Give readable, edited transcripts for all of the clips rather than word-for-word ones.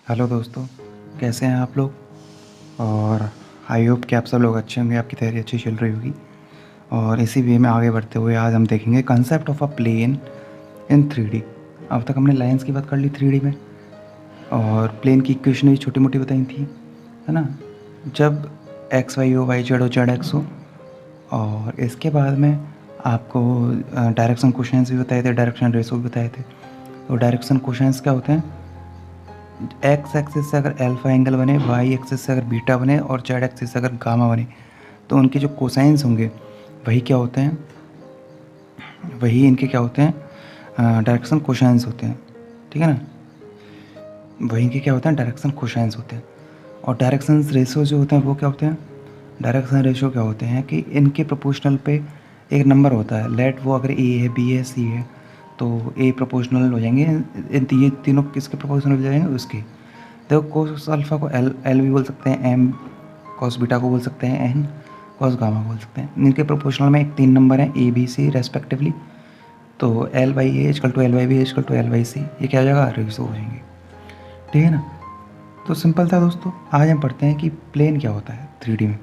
Hello दोस्तों, कैसे हैं आप लोग। और आई होप कि आप सब लोग अच्छे होंगे, आपकी तैयारी अच्छी चल रही होगी। और इसी वे में आगे बढ़ते हुए आज हम देखेंगे concept of a plane in 3D। अब तक हमने लाइंस की बात कर ली 3D में, और प्लेन की इक्वेशन भी छोटी मोटी बताई थी, है ना। जब एक्स वाई हो, वाई जेड एक्स हो, और इसके बाद में आपको डायरेक्शन क्वेश्चंस भी बताए थे, डायरेक्शन रेशो भी बताए थे। तो डायरेक्शन क्वेश्चंस क्या होते हैं, एक्स एक्सिस से अगर अल्फा एंगल बने, वाई एक्सिस से अगर बीटा बने, और जेड एक्सिस से अगर गामा बने, तो उनके जो कोसाइंस होंगे वही क्या होते हैं, वही इनके क्या होते हैं, डायरेक्शन कोसाइंस होते हैं। ठीक है ना, वही इनके क्या होते हैं, डायरेक्शन कोसाइंस होते हैं। और डायरेक्शन रेशो जो होते हैं वो क्या होते हैं, डायरेक्शन रेशो क्या होते हैं कि इनके प्रोपोर्शनल पे एक नंबर होता है। लेट वो अगर ए है, बी है, सी है, तो ए प्रोपोर्शनल हो जाएंगे, ये तीनों किसके प्रोपोर्शनल हो जाएंगे, उसके। देखो कोस अल्फ़ा को एल एल भी बोल सकते हैं, एम कॉस बीटा को बोल सकते हैं, एन कॉस गामा को बोल सकते हैं। इनके प्रोपोर्शनल में एक 3 नंबर हैं, ए बी सी रेस्पेक्टिवली। तो L by A equal to L by B equal to L by C, ये क्या हो जाएगा, रेशो हो जाएंगे। ठीक है ना। तो सिंपल था दोस्तों। आज हम पढ़ते हैं कि प्लेन क्या होता है 3D में।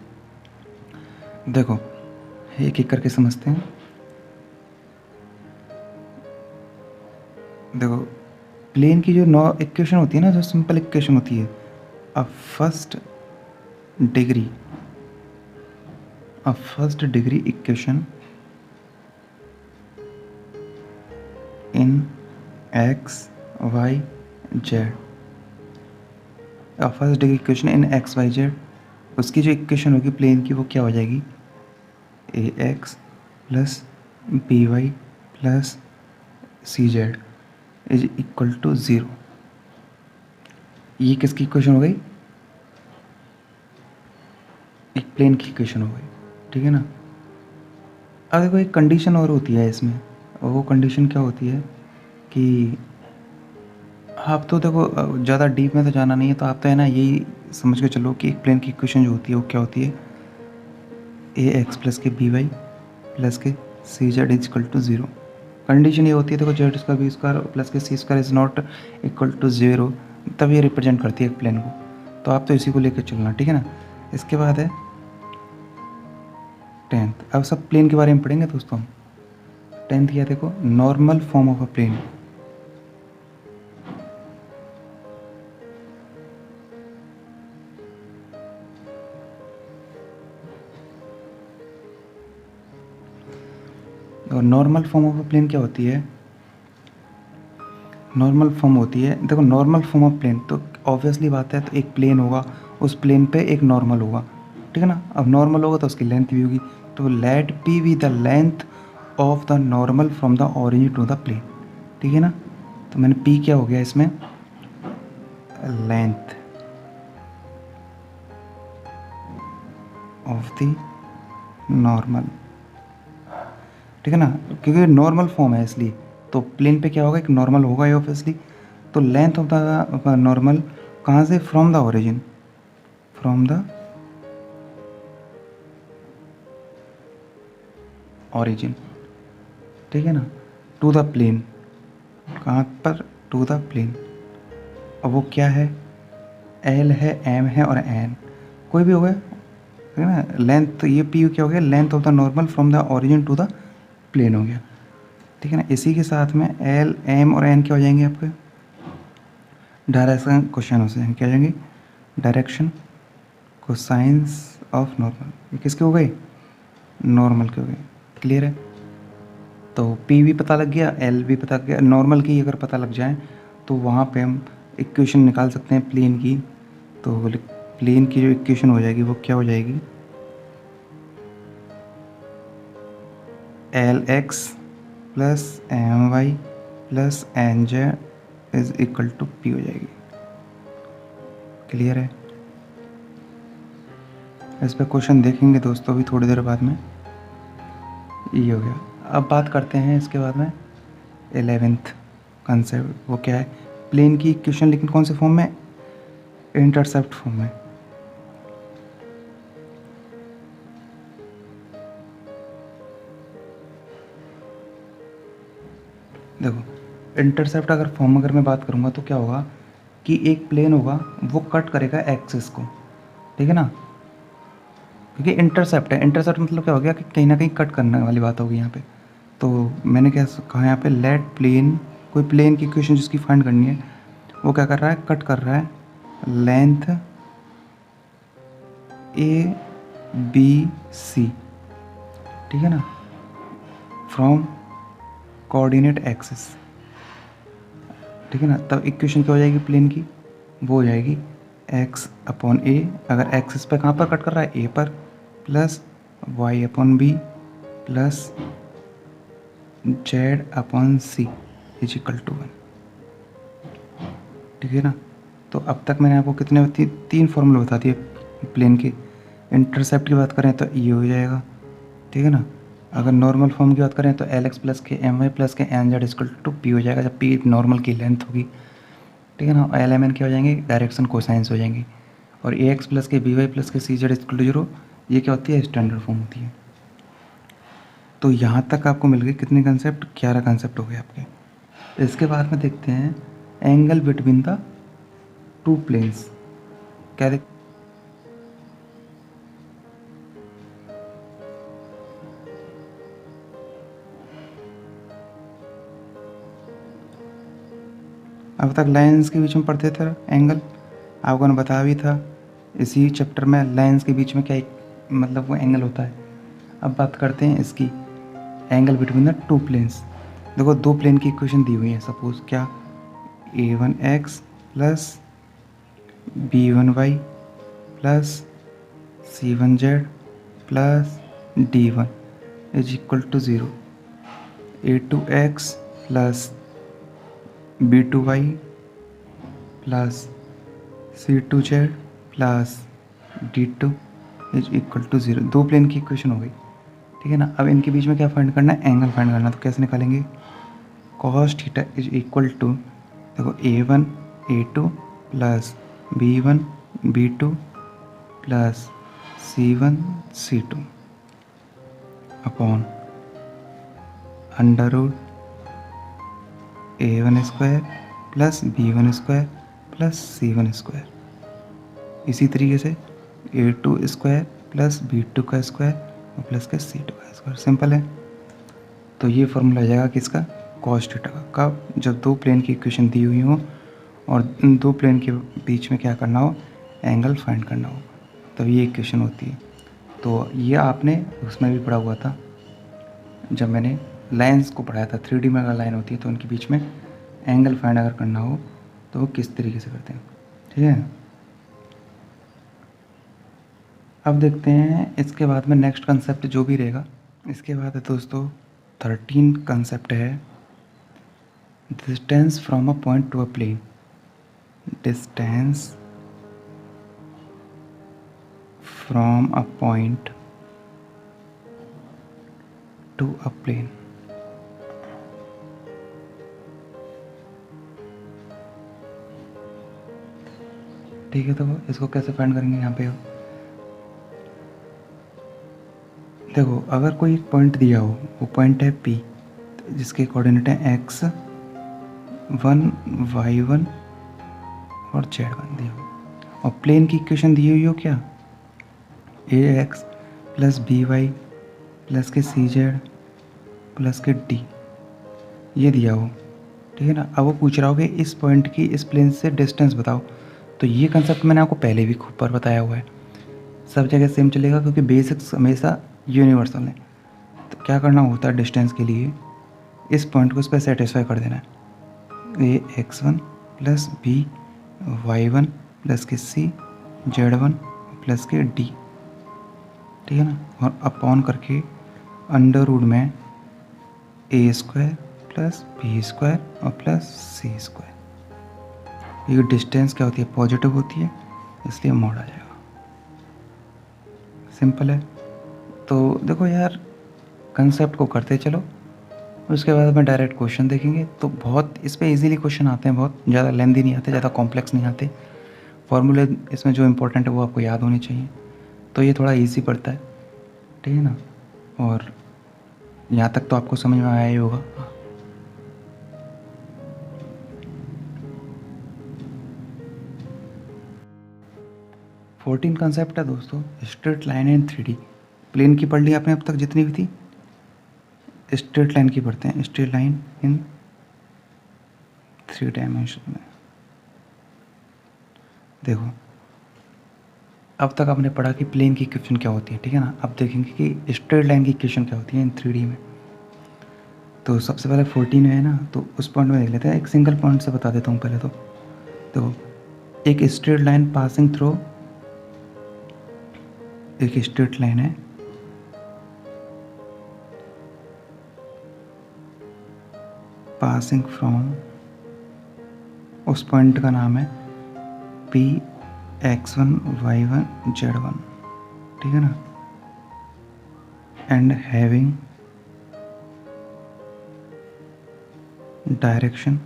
देखो एक एक करके समझते हैं। देखो प्लेन की जो नौ इक्वेशन होती है ना, जो सिंपल इक्वेशन होती है, a first degree equation in x y z, first degree equation in x y z, उसकी जो इक्वेशन होगी प्लेन की वो क्या हो जाएगी, A X plus B Y plus C Z is equal to 0। ये किसकी इक्वेशन हो गई, एक प्लेन की इक्वेशन हो गई। ठीक है ना। अब देखो एक कंडीशन और होती है इसमें, और वो कंडीशन क्या होती है कि आप तो देखो ज़्यादा डीप में तो जाना नहीं है, तो आप तो है ना यही समझ के चलो कि एक प्लेन की इक्वेशन जो होती है वो क्या होती है, ए एक्स प्लस के बी वाई प्लस के C Z is equal to 0। Condition ये होती है, देखो Z square B square plus के C square is not equal to 0, तब ये रिप्रेजेंट करती है एक प्लेन को। तो आप तो इसी को लेकर चलना। ठीक है ना। इसके बाद है 10th। अब सब प्लेन के बारे में पढ़ेंगे दोस्तों हम। 10th क्या, देखो normal form of a plane. और normal form of a plane क्या होती है, नॉर्मल फॉर्म होती है, देखो नॉर्मल फॉर्म ऑफ प्लेन तो ऑब्वियसली बात है, तो एक प्लेन होगा, उस प्लेन पे एक नॉर्मल होगा। ठीक है ना। अब नॉर्मल होगा तो उसकी लेंथ भी होगी, तो let p be the length of the normal from the origin to the plane. ठीक है ना। तो मैंने पी क्या हो गया इसमें, लेंथ ऑफ द नॉर्मल। ठीक है ना, क्योंकि नॉर्मल फॉर्म है इसलिए, तो प्लेन पे क्या होगा, एक नॉर्मल होगा ही ऑब्वियसली। तो लेंथ ऑफ द नॉर्मल कहाँ से, from the origin, from the origin. ठीक है ना, टू द प्लेन, कहाँ पर, टू द प्लेन। अब वो क्या है, एल है, एम है और एन, कोई भी हो गया। ठीक है ना। लेंथ तो ये पी क्या हो गया, length of the normal from the origin to the plane हो गया। ठीक है ना। इसी के साथ में एल एम और एन क्या हो जाएंगे आपके, डायरेक्शन क्वेश्चन हो जाएंगे, क्या हो जाएंगे, डायरेक्शन कोसाइंस ऑफ नॉर्मल। ये किसके हो गए, नॉर्मल के हो गए। क्लियर है। तो पी भी पता लग गया, एल भी पता लग गया। नॉर्मल की अगर पता लग जाए तो वहाँ पे हम इक्वेशन निकाल सकते हैं प्लेन की। तो प्लेन की जो इक्वेशन हो जाएगी वो क्या हो जाएगी, l x plus m y plus n z is equal to p हो जाएगी। क्लियर है। इस पर क्वेश्चन देखेंगे दोस्तों अभी थोड़ी देर बाद में। ये हो गया। अब बात करते हैं इसके बाद में 11th कंसेप्ट, वो क्या है, प्लेन की इक्वेशन, लेकिन कौन से फॉर्म में, इंटरसेप्ट फॉर्म में। देखो इंटरसेप्ट अगर फॉर्म अगर मैं बात करूँगा तो क्या होगा, कि एक प्लेन होगा वो कट करेगा एक्सिस को, ठीक है ना, क्योंकि इंटरसेप्ट है। इंटरसेप्ट मतलब क्या हो गया कि कहीं ना कहीं कट करने वाली बात होगी यहाँ पे। तो मैंने क्या कहा यहाँ पे, लेट प्लेन, कोई प्लेन की इक्वेशन जिसकी फाइंड करनी है, वो क्या कर रहा है, कट कर रहा है लेंथ ए बी सी, ठीक है ना, फ्रॉम कोऑर्डिनेट एक्सिस, ठीक है ना। तब इक्वेशन क्या हो जाएगी प्लेन की, वो हो जाएगी एक्स अपॉन ए, अगर एक्सिस पे कहाँ पर कट कर रहा है, ए पर, plus y upon b plus z upon c is equal to 1, ठीक है ना। तो अब तक मैंने आपको कितने तीन फॉर्मूले बता दिए प्लेन के। इंटरसेप्ट की बात करें तो ये हो जाएगा, ठीक है ना। अगर नॉर्मल फॉर्म की बात करें तो l x plus k m y plus k n z equal to p हो जाएगा, जब पी नॉर्मल की लेंथ होगी, ठीक है ना। एल एम एन क्या हो जाएंगे, डायरेक्शन कोसाइंस हो जाएंगी। और ए एक्स प्लस के बी वाई प्लस के सी जेड इक्वल टू 0, ये क्या होती है, स्टैंडर्ड फॉर्म होती है। तो यहाँ तक आपको मिल गए कितने कंसेप्ट, 11 कंसेप्ट हो गए आपके। इसके बाद में देखते हैं angle between the two planes. क्या देख, अब तक लाइंस के बीच में पढ़ते थे एंगल, आपको ने बताया भी था इसी चैप्टर में लाइंस के बीच में क्या मतलब वो एंगल होता है। अब बात करते हैं इसकी, angle between the two planes. देखो दो प्लेन की इक्वेशन दी हुई है, सपोज क्या, a1x plus b1y plus c1z plus d1 is equal to 0, a2x plus b2y plus c2z plus d2 is equal to 0। दो प्लेन की इक्वेशन हो गई, ठीक है ना। अब इनके बीच में क्या फाइंड करना है, एंगल फाइंड करना है। तो कैसे निकालेंगे, cos theta is equal to, देखो a1 a2 plus b1 b2 plus c1 c2 upon under root a1 square plus b1 square plus c1 square. इसी तरीके से a2 स्क्वायर प्लस b2 का स्क्वायर और प्लस के c2 का square. Simple है। तो ये फॉर्मूला आ जाएगा किसका, कॉस थीटा का। कब, जब दो प्लेन की इक्वेशन दी हुई हो और इन दो प्लेन के बीच में क्या करना हो, एंगल फाइंड करना हो, तब ये इक्वेशन होती है। तो ये आपने उसमें भी पढ़ा हुआ था जब मैंने लाइंस को पढ़ाया था। 3D में अगर लाइन होती है तो उनके बीच में एंगल फाइंड अगर करना हो तो वो किस तरीके से करते हैं, ठीक है। अब देखते हैं इसके बाद में नेक्स्ट कंसेप्ट जो भी रहेगा। इसके बाद है दोस्तों 13 कंसेप्ट है, distance from a point to a plane. Distance from a point to a plane. ठीक है, तो इसको कैसे फाइंड करेंगे यहाँ पे, देखो अगर कोई एक पॉइंट दिया हो, वो पॉइंट है P, जिसके कोऑर्डिनेट है x1 y1 और z1 दिया हो, और प्लेन की इक्वेशन दी हुई हो क्या, ax plus by plus k cz plus k d, ये दिया हो, ठीक है ना। अब वो पूछ रहा हो कि इस पॉइंट की इस प्लेन से डिस्टेंस बताओ। तो ये कंसेप्ट मैंने आपको पहले भी खूब बार बताया हुआ है, सब जगह सेम चलेगा क्योंकि बेसिक्स हमेशा यूनिवर्सल है। तो क्या करना होता है, डिस्टेंस के लिए इस पॉइंट को इस पर सेटिस्फाई कर देना है, ए x1 plus B y1 plus के सी z1 प्लस के d, ठीक है ना। और अपॉन करके अंडर रूट में ए स्क्वायर प्लस बी स्क्वायर और प्लस सी स्क्वायर। ये डिस्टेंस क्या होती है, पॉजिटिव होती है, इसलिए मोड आ जाएगा। सिंपल है। तो देखो यार, कंसेप्ट को करते चलो, उसके बाद में डायरेक्ट क्वेश्चन देखेंगे। तो बहुत इस पे इजीली क्वेश्चन आते हैं, बहुत ज़्यादा लेंदी नहीं आते, ज़्यादा कॉम्प्लेक्स नहीं आते। फॉर्मूले इसमें जो इंपॉर्टेंट है वो आपको याद होने चाहिए, तो ये थोड़ा इजी पड़ता है, ठीक है ना। और यहाँ तक तो आपको समझ में आया ही होगा। 14 कंसेप्ट है दोस्तों, straight line in 3D। Plane की पढ़ ली आपने अब तक जितनी भी थी, स्ट्रेट लाइन की पढ़ते हैं, स्ट्रेट लाइन इन 3 डायमेंशन में। देखो अब तक आपने पढ़ा कि प्लेन की इक्वेशन क्या होती है, ठीक है ना। अब देखेंगे कि स्ट्रेट लाइन की इक्वेशन क्या होती है इन 3D में। तो सबसे पहले 14 है ना, तो उस पॉइंट में देख लेते हैं। एक सिंगल पॉइंट से बता देता हूँ पहले तो एक स्ट्रेट लाइन पासिंग थ्रू, एक स्ट्रेट लाइन है पासिंग फ्रॉम, उस पॉइंट का नाम है P x1 y1 z1, ठीक है ना, एंड हैविंग डायरेक्शन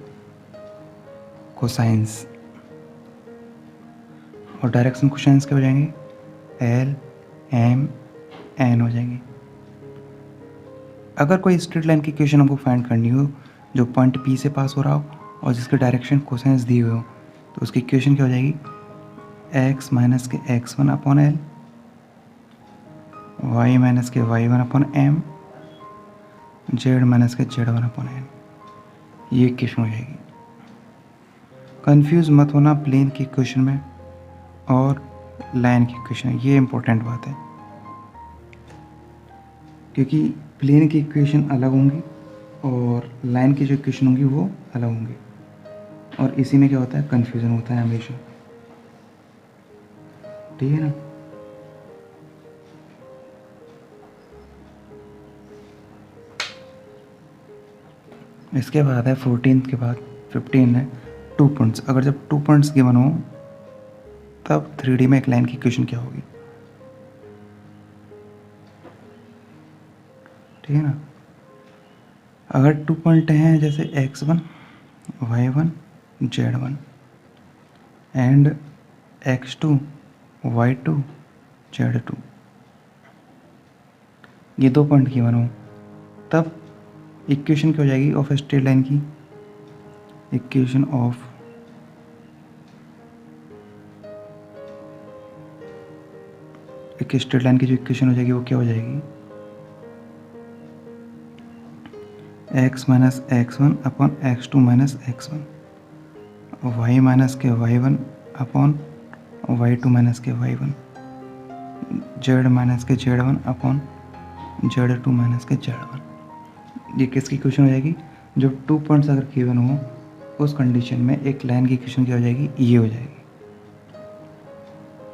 कोसाइंस, और डायरेक्शन कोसाइंस क्या हो जाएंगे, L M N हो जाएंगे। अगर कोई स्ट्रेट लाइन की इक्वेशन हमको फाइंड करनी हो जो पॉइंट P से पास हो रहा हो और जिसके डायरेक्शन कोसाइंस दिए हुए हो, तो उसकी इक्वेशन क्या हो जाएगी, x माइनस के x1 upon L, y minus के y1 upon M, z minus के z1 अपॉन N। ये इक्वेशन हो जाएगी। कंफ्यूज मत होना प्लेन की इक्वेशन में और लाइन की इक्वेशन, ये इंपॉर्टेंट बात है, क्योंकि प्लेन की इक्वेशन अलग होंगी और लाइन की जो इक्वेशन होंगी वो अलग होंगी, और इसी में क्या होता है, कंफ्यूजन होता है हमेशा, ठीक है ना। इसके बाद है 14 के बाद 15 है 2 पॉइंट्स। अगर जब 2 पॉइंट्स गिवन हो तब 3D में एक लाइन की इक्वेशन क्या होगी, ठीक है ना। अगर 2 पॉइंट हैं जैसे x1 y1 z1 and x2 y2 z2, ये 2 पॉइंट गिवन हो, तब इक्वेशन क्या हो जाएगी ऑफ स्ट्रेट लाइन की, इक्वेशन ऑफ एक स्ट्रेट लाइन की जो इक्वेशन हो जाएगी वो क्या हो जाएगी, x minus x1 upon x2 minus x1, y minus के y1 अपॉन y2 माइनस के y1, z माइनस के z1 अपॉन z2 माइनस के z1। ये किसकी इक्वेशन हो जाएगी, जो 2 पॉइंट्स अगर गिवन हो उस कंडीशन में एक लाइन की इक्वेशन क्या हो जाएगी, ये हो जाएगी।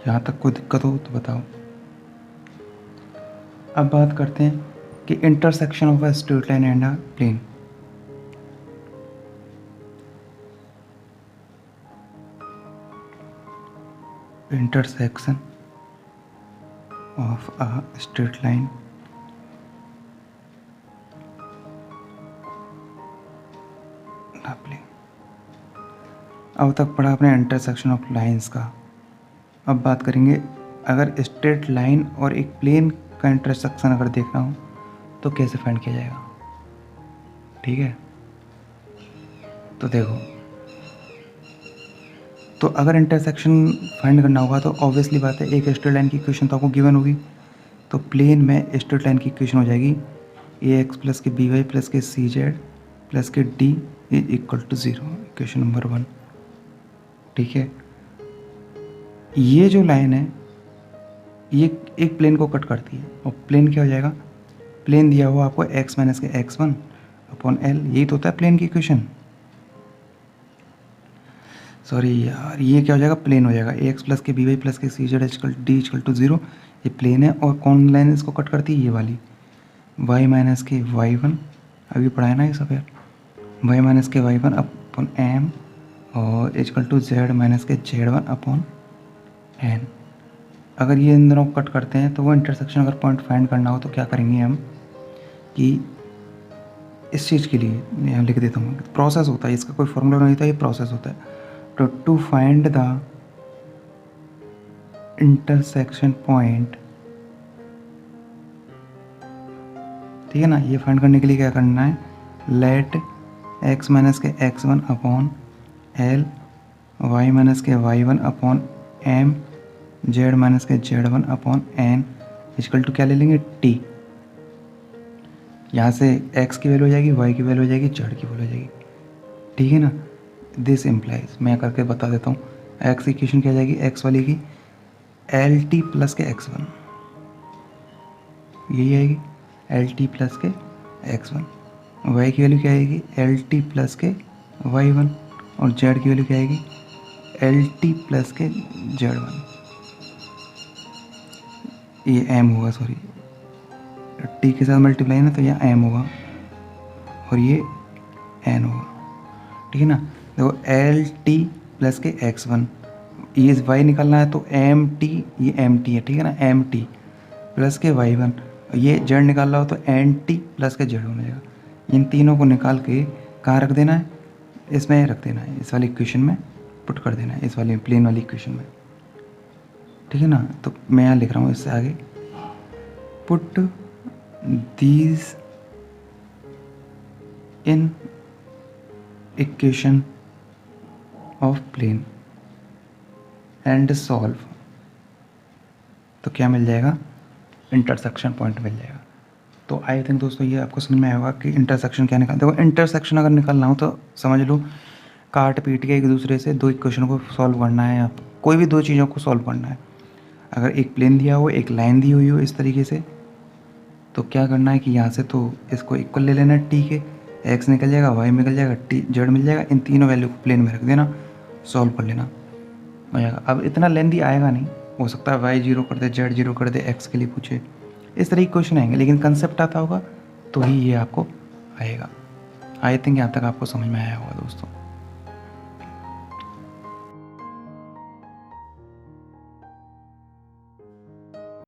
यहाँ तक कोई दिक्कत हो तो बताओ। अब बात करते हैं कि intersection of a straight line and a plane. Intersection of a straight line plane. अब तक पढ़ा आपने इंटरसेक्शन ऑफ लाइंस का। अब बात करेंगे अगर स्ट्रेट लाइन और एक प्लेन का इंटरसेक्शन अगर देखना हो तो कैसे फाइंड किया जाएगा, ठीक है। तो देखो, तो अगर इंटरसेक्शन फाइंड करना होगा तो ऑब्वियसली बात है एक स्ट्रेट लाइन की इक्वेशन तो आपको गिवन होगी, तो प्लेन में स्ट्रेट लाइन की इक्वेशन हो जाएगी ax plus k by plus k cz plus k d is equal to 0, equation number 1, ठीक है। ये जो लाइन है ये एक प्लेन को कट करती है, और प्लेन क्या हो जाएगा, प्लेन दिया हुआ आपको x माइनस के x1 अपॉन L, यही तो होता है प्लेन की इक्वेशन। सॉरी यार, ये क्या हो जाएगा, प्लेन हो जाएगा ax plus k by plus k cz d equal to 0, ये प्लेन है। और कौन लाइन इसको कट करती है, ये वाली y माइनस के y1, अभी पढ़ाया ना ये सब यार, y माइनस के y1 अपॉन m और इक्वल टू z माइनस के z1 अपॉन n। अगर ये इन दोनों को कट करते हैं तो वो इंटरसेक्शन अगर पॉइंट फाइंड करना हो तो क्या करेंगे हम, कि इस चीज़ के लिए मैं यहाँ लिख देता हूँ, प्रोसेस होता है, इसका कोई फॉर्मूला नहीं होता, ये प्रोसेस होता है। तो to find the intersection point, ठीक है ना, ये फाइंड करने के लिए क्या करना है, लेट x माइनस के x1 upon L, y minus के y1 upon M, Z minus के Z one upon N equal to क्या ले लेंगे, टी। यहाँ से एक्स की वैल्यू हो जाएगी, वाई की वैल्यू हो जाएगी, जेड की वैल्यू हो जाएगी, ठीक है ना। दिस इम्प्लाइज, मैं करके बता देता हूँ, एक्स की इक्वेशन क्या जाएगी, एक्स वाली की एल टी प्लस के एक्स वन, यही आएगी एल टी प्लस के एक्स वन। वाई की वैल्यू क्या आएगी, एल टी प्लस के वाई वन, और जेड की वैल्यू क्या आएगी, एल टी प्लस के जेड वन। ये एम होगा, सॉरी टी के साथ मल्टीप्लाई ना, तो यहाँ एम होगा और ये एन होगा, ठीक है ना। देखो एल टी प्लस के एक्स वन, ये वाई निकालना है तो एम टी, ये एम टी है, ठीक है ना, एम टी प्लस के वाई वन, ये जेड निकालना हो तो एन टी प्लस के जेड हो जाएगा। इन तीनों को निकाल के कहाँ रख देना है, इसमें रख देना है, इस वाली इक्वेशन में पुट कर देना है, इस वाली प्लेन वाली इक्वेशन में, ठीक है ना। तो मैं यहाँ लिख रहा हूँ इससे आगे, put these in equation of plane and solve, तो क्या मिल जाएगा, इंटरसेक्शन पॉइंट मिल जाएगा। तो आई थिंक दोस्तों ये आपको समझ में आएगा कि इंटरसेक्शन क्या निकाल, देखो इंटरसेक्शन अगर निकालना हो तो समझ लो काट पीट के एक दूसरे से दो इक्वेशन को सॉल्व करना है, आप कोई भी दो चीज़ों को सॉल्व करना है। अगर एक प्लेन दिया हो, एक लाइन दी हुई हो इस तरीके से, तो क्या करना है कि यहाँ से तो इसको इक्वल ले लेना है, टी के एक्स निकल जाएगा, वाई निकल जाएगा, टी जेड मिल जाएगा, इन तीनों वैल्यू को प्लेन में रख देना, सॉल्व कर लेना हो जाएगा। अब इतना लेंथी आएगा नहीं, हो सकता है वाई जीरो कर दे, जेड जीरो कर दे, एक्स के लिए पूछे, इस तरह के क्वेश्चन आएंगे, लेकिन कंसेप्ट आता होगा तो ही ये आपको आएगा। आई थिंक यहाँ तक आपको समझ में आया होगा दोस्तों।